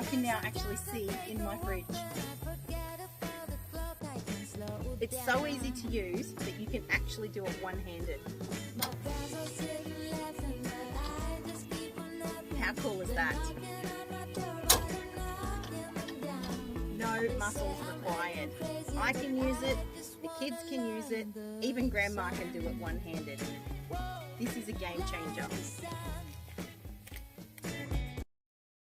can now actually see in my fridge. It's so easy to use that you can actually do it one-handed. How cool is that? No muscles required. I can use it, the kids can use it, even grandma can do it one-handed. This is a game changer.